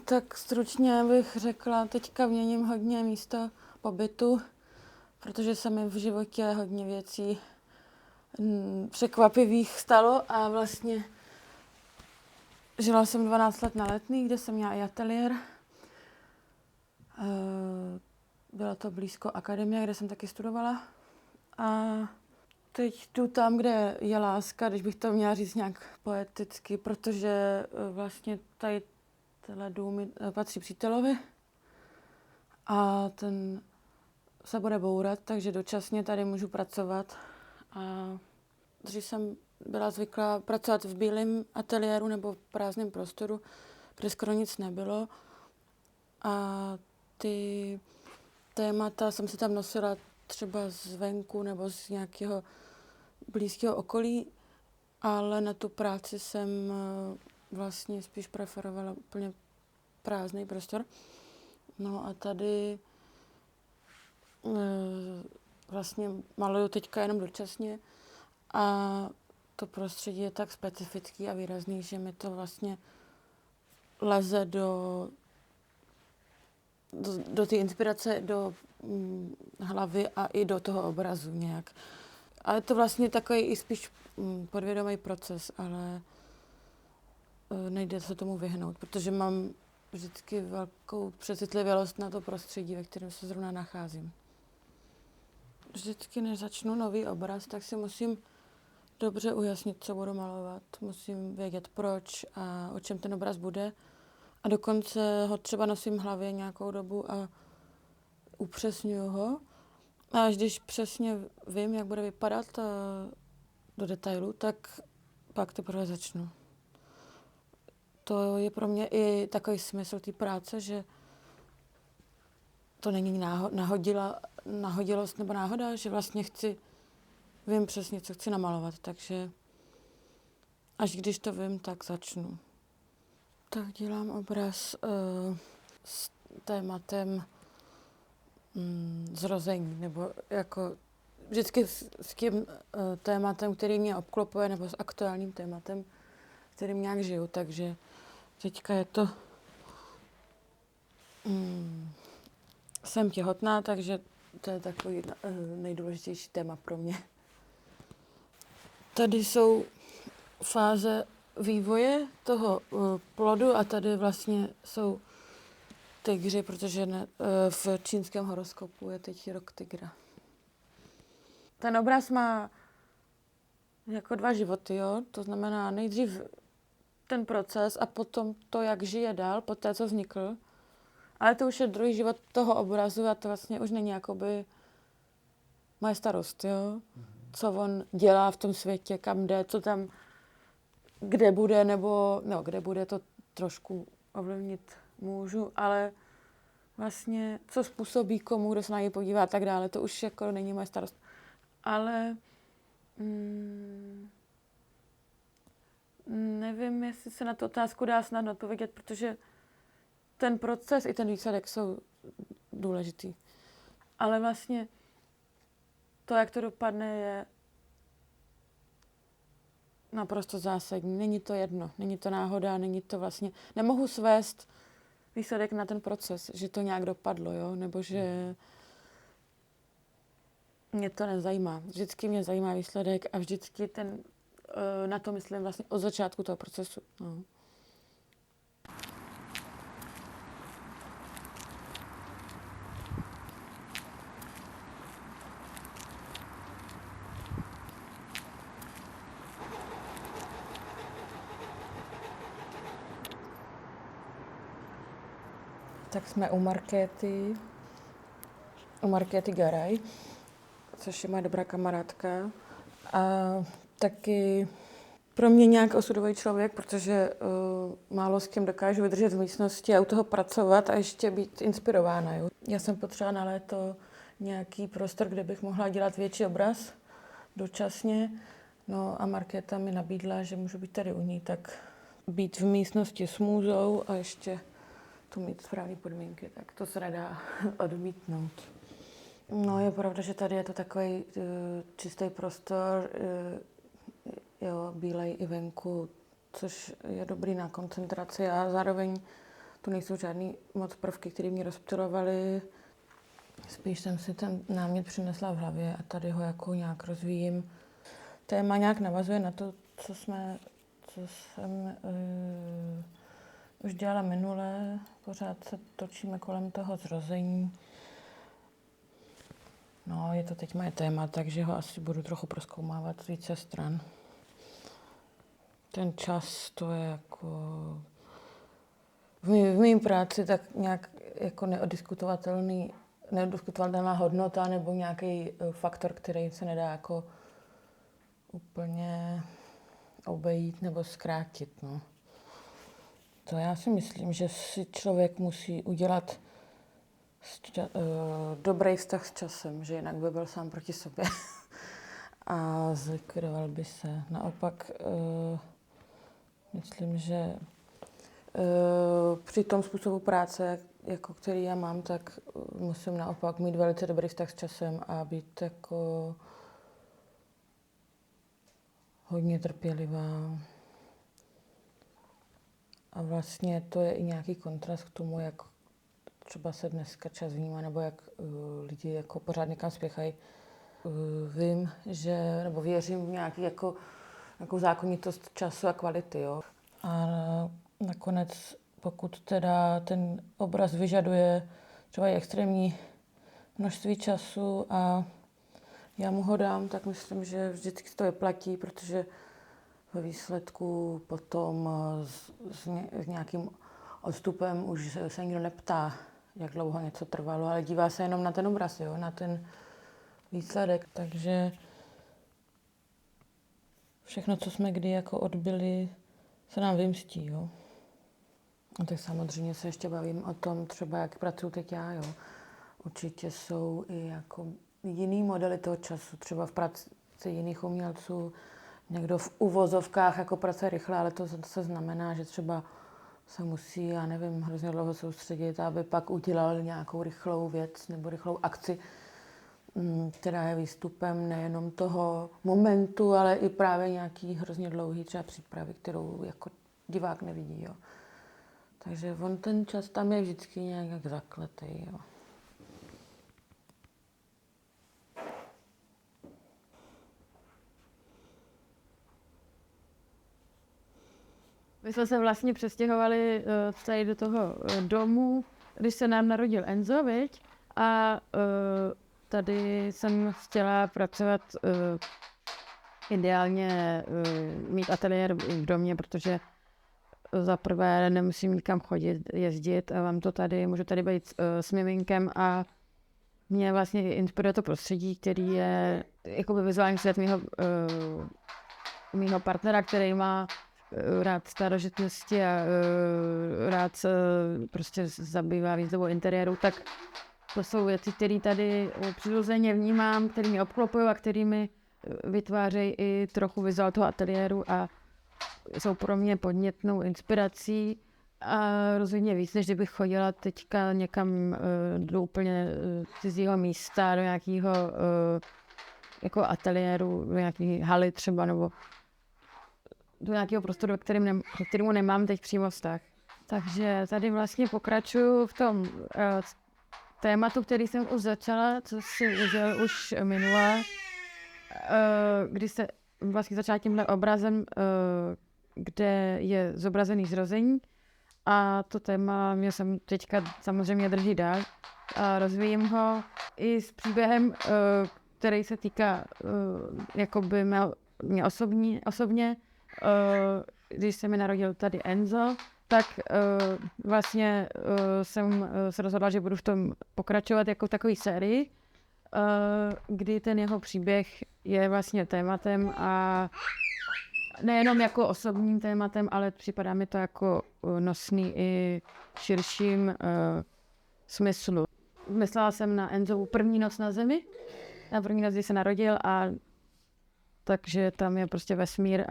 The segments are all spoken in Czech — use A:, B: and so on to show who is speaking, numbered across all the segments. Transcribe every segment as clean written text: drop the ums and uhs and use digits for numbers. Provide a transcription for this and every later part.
A: Tak stručně bych řekla, teďka měním hodně místo pobytu, protože se mi v životě hodně věcí překvapivých stalo a vlastně žila jsem 12 let na Letný, kde jsem měla i ateliér. Bylo to blízko akademie, kde jsem taky studovala. A teď jdu tam, kde je láska, když bych to měla říct nějak poeticky, protože vlastně tady tenhle dům patří přítelovi a ten se bude bourat, takže dočasně tady můžu pracovat. A dřív jsem byla zvyklá pracovat v bílém ateliéru nebo v prázdném prostoru, kde skoro nic nebylo. A ty témata jsem si tam nosila třeba zvenku nebo z nějakého blízkého okolí, ale na tu práci jsem vlastně spíš preferovala úplně prázdný prostor. No a tady vlastně maluju teďka jenom dočasně a to prostředí je tak specifický a výrazný, že mi to vlastně leze do té inspirace, do hlavy a i do toho obrazu nějak. Ale je to vlastně takový i spíš podvědomý proces, ale nejde se tomu vyhnout, protože mám vždycky velkou přecitlivělost na to prostředí, ve kterém se zrovna nacházím. Vždycky, než začnu nový obraz, tak si musím dobře ujasnit, co budu malovat. Musím vědět proč a o čem ten obraz bude. A dokonce ho třeba nosím v hlavě nějakou dobu a upřesňuju ho. A až když přesně vím, jak bude vypadat do detailu, tak pak teprve začnu. To je pro mě i takový smysl té práce, že to není nahodilost nebo náhoda, že vlastně vím přesně, co chci namalovat, takže až když to vím, tak začnu. Tak dělám obraz s tématem zrození, nebo jako vždycky s tím tématem, který mě obklopuje, nebo s aktuálním tématem, kterým nějak žiju, takže teďka je to jsem těhotná, takže to je takový nejdůležitější téma pro mě. Tady jsou fáze vývoje toho plodu a tady vlastně jsou tygři, protože v čínském horoskopu je teď rok tygra. Ten obraz má jako 2 životy, jo? To znamená nejdřív ten proces a potom to, jak žije dál, po té, co vznikl. Ale to už je druhý život toho obrazu a to vlastně už není jakoby moje starost, jo? Co on dělá v tom světě, kam jde, co tam, kde bude, nebo, no, kde bude, to trošku ovlivnit můžu, ale vlastně, co způsobí komu, kdo se na něj podívá a tak dále, to už jako není moje starost. Ale nevím, jestli se na tu otázku dá snadno odpovědět, protože ten proces i ten výsledek jsou důležitý. Ale vlastně to, jak to dopadne, je naprosto zásadní. Není to jedno, není to náhoda, není to vlastně... Nemohu svést výsledek na ten proces, že to nějak dopadlo, jo? Nebo že mě to nezajímá. Vždycky mě zajímá výsledek a vždycky na to myslím vlastně od začátku toho procesu. No. Tak jsme u Markéty Garay, což je moje dobrá kamarádka. A taky pro mě nějak osudový člověk, protože málo s kým dokážu vydržet v místnosti a u toho pracovat a ještě být inspirována. Jo. Já jsem potřeba na léto nějaký prostor, kde bych mohla dělat větší obraz dočasně. No a Markéta mi nabídla, že můžu být tady u ní, tak být v místnosti s můzou a ještě tu mít správné podmínky, tak to se nedá odmítnout. No je pravda, že tady je to takový čistý prostor, jo, bílej i venku, což je dobrý na koncentraci a zároveň tu nejsou žádný moc prvky, které mě rozptylovaly. Spíš jsem si ten námět přinesla v hlavě a tady ho jako nějak rozvíjím. Téma nějak navazuje na to, co jsem už dělala minule. Pořád se točíme kolem toho zrození. No, je to teď moje téma, takže ho asi budu trochu prozkoumávat z více stran. Ten čas, to je jako v mým práci tak nějak jako neodiskutovatelná hodnota nebo nějaký faktor, který se nedá jako úplně obejít nebo zkrátit. No. To já si myslím, že si člověk musí udělat dobrý vztah s časem, že jinak by byl sám proti sobě a zlikvidoval by se. Naopak myslím, že při tom způsobu práce, jako který já mám, tak musím naopak mít velice dobrý vztah s časem a být jako hodně trpělivá. A vlastně to je i nějaký kontrast k tomu, jak třeba se dneska čas vnímá, nebo jak lidi jako pořád někam spěchají. Vím, že, nebo věřím v nějaký jako zákonitost času a kvality, jo. A nakonec, pokud teda ten obraz vyžaduje třeba i extrémní množství času a já mu ho dám, tak myslím, že vždycky to vyplatí, protože ve výsledku potom s nějakým odstupem už se nikdo neptá, jak dlouho něco trvalo, ale dívá se jenom na ten obraz, jo, na ten výsledek. Takže všechno, co jsme kdy jako odbyli, se nám vymstí, jo. A tak samozřejmě se ještě bavím o tom, třeba jak pracuji teď já, jo. Určitě jsou i jako jiný modely toho času, třeba v práci jiných umělců, někdo v uvozovkách jako pracuje rychle, ale to zase znamená, že třeba se musí, já nevím, hrozně dlouho soustředit, aby pak udělal nějakou rychlou věc nebo rychlou akci, která je výstupem nejenom toho momentu, ale i právě nějaký hrozně dlouhý třeba přípravy, kterou jako divák nevidí, jo. Takže on ten čas tam je vždycky nějak zakletý, jo.
B: My jsme se vlastně přestěhovali tady do toho domu, když se nám narodil Enzo, viď? A tady jsem chtěla pracovat, ideálně mít ateliér v domě, protože za prvé nemusím nikam chodit, jezdit a mám to tady, můžu tady být s miminkem a mě vlastně inspiruje to prostředí, který je jakoby vizuální svět mýho partnera, který má rád starožitnosti a rád se prostě zabývá výzdobou interiéru, tak to jsou věci, které tady přirozeně vnímám, které mě obklopují a které mi vytvářejí i trochu vizuál toho ateliéru a jsou pro mě podnětnou inspirací a rozhodně víc, než kdybych chodila teďka někam do úplně cizího místa, do nějakého jako ateliéru, do nějaké haly třeba, nebo do nějakého prostoru, kterému nemám teď přímo vztah. Takže tady vlastně pokračuju v tom tématu, který jsem už začala, co si udělal už minule, kdy se vlastně začala tímhle obrazem, kde je zobrazený zrození. A to téma mě teďka samozřejmě drží dál. A rozvíjím ho i s příběhem, který se týká jakoby mě osobně. Když se mi narodil tady Enzo, tak vlastně jsem se rozhodla, že budu v tom pokračovat jako v takové sérii, kdy ten jeho příběh je vlastně tématem a nejenom jako osobním tématem, ale připadá mi to jako nosný i v širším smyslu. Myslela jsem na Enzovu první noc na Zemi, na první noc, kdy se narodil, a takže tam je prostě vesmír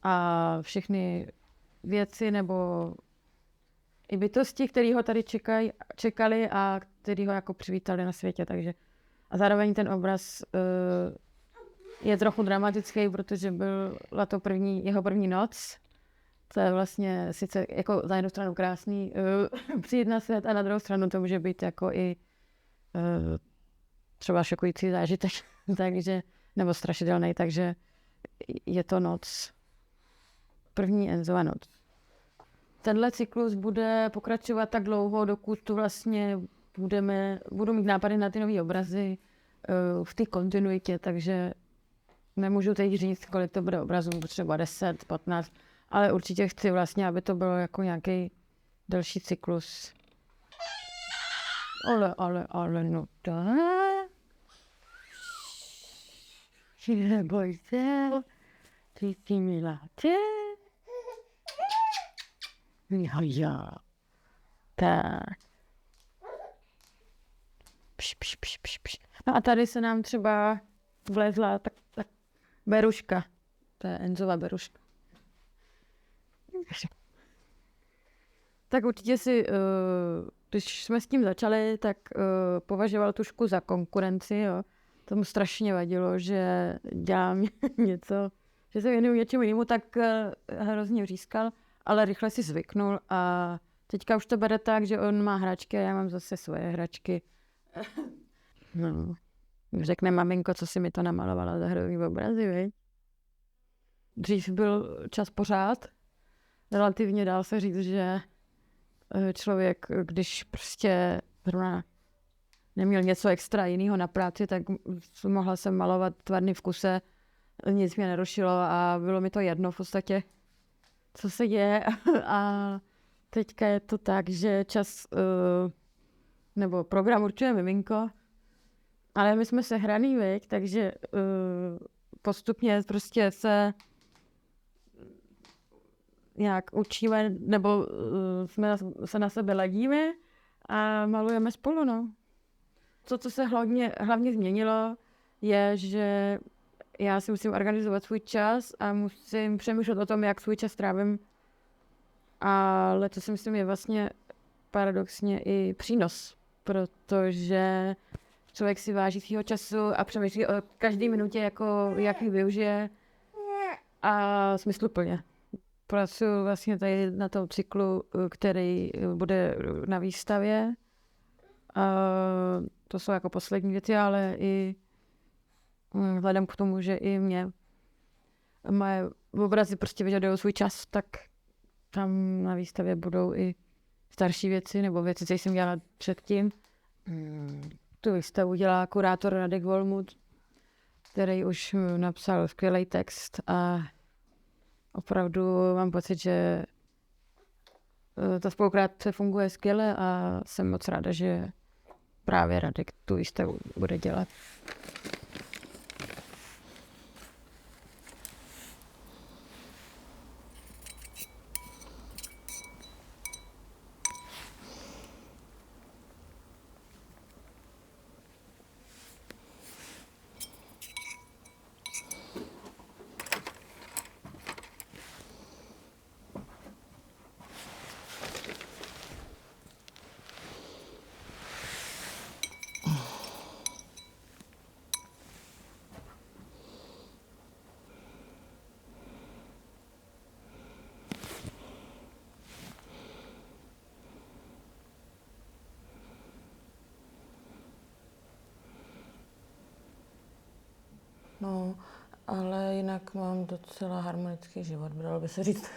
B: a všechny věci nebo i bytosti, které ho tady čekali a který ho jako přivítali na světě. Takže a zároveň ten obraz je trochu dramatický, protože byla to jeho první noc, To je vlastně sice jako za jednu stranu krásný přijít na svět a na druhou stranu to může být jako i třeba šokující zážitek, takže, nebo strašidelný, takže je to noc. První Enzova noc. Tenhle cyklus bude pokračovat tak dlouho, dokud tu vlastně budu mít nápady na ty nové obrazy v té kontinuitě, takže nemůžu teď říct, kolik to bude obrazů, třeba 10, 15, ale určitě chci vlastně, aby to bylo jako nějaký delší cyklus. Ale, no tak. Neboj se, ty miláte. Jo. Tak. Pš. No a tady se nám třeba vlezla tak beruška. To je Enzova beruška. Tak určitě si, když jsme s tím začali, tak považoval tušku za konkurenci. Jo. Tomu strašně vadilo, že dělám něco, že se věnuju něčemu jinému, tak hrozně vřískal, ale rychle si zvyknul a teďka už to bere tak, že on má hračky a já mám zase svoje hračky. No. Řekne maminko, co si mi to namalovala za hrozný obrazy, viď? Dřív byl čas pořád. Relativně dál se říct, že člověk, když prostě zrovna neměl něco extra jiného na práci, tak mohla jsem malovat 2 dny v kuse, nic mě nerušilo a bylo mi to jedno v podstatě, co se děje. A teďka je to tak, že čas nebo program určuje miminko, ale my jsme sehraný, viď, takže postupně prostě se nějak učíme, nebo jsme se na sebe ladíme a malujeme spolu, no. To, co se hlavně změnilo, je, že já si musím organizovat svůj čas a musím přemýšlet o tom, jak svůj čas trávím. Ale to si myslím je vlastně paradoxně i přínos, protože člověk si váží svýho času a přemýšlí o každé minutě, jako jak ji využije a smysluplně. Pracuji vlastně tady na tom cyklu, který bude na výstavě. A to jsou jako poslední věci, ale i vzhledem k tomu, že i moje obrazy prostě vyžadují svůj čas, tak tam na výstavě budou i starší věci nebo věci, co jsem dělala předtím. Tu výstavu dělá kurátor Radek Volmut, který už napsal skvělý text a opravdu mám pocit, že ta spolupráce funguje skvěle a jsem moc ráda, že právě Radek tu výstavu bude dělat.
A: No, ale jinak mám docela harmonický život, dalo by se říct.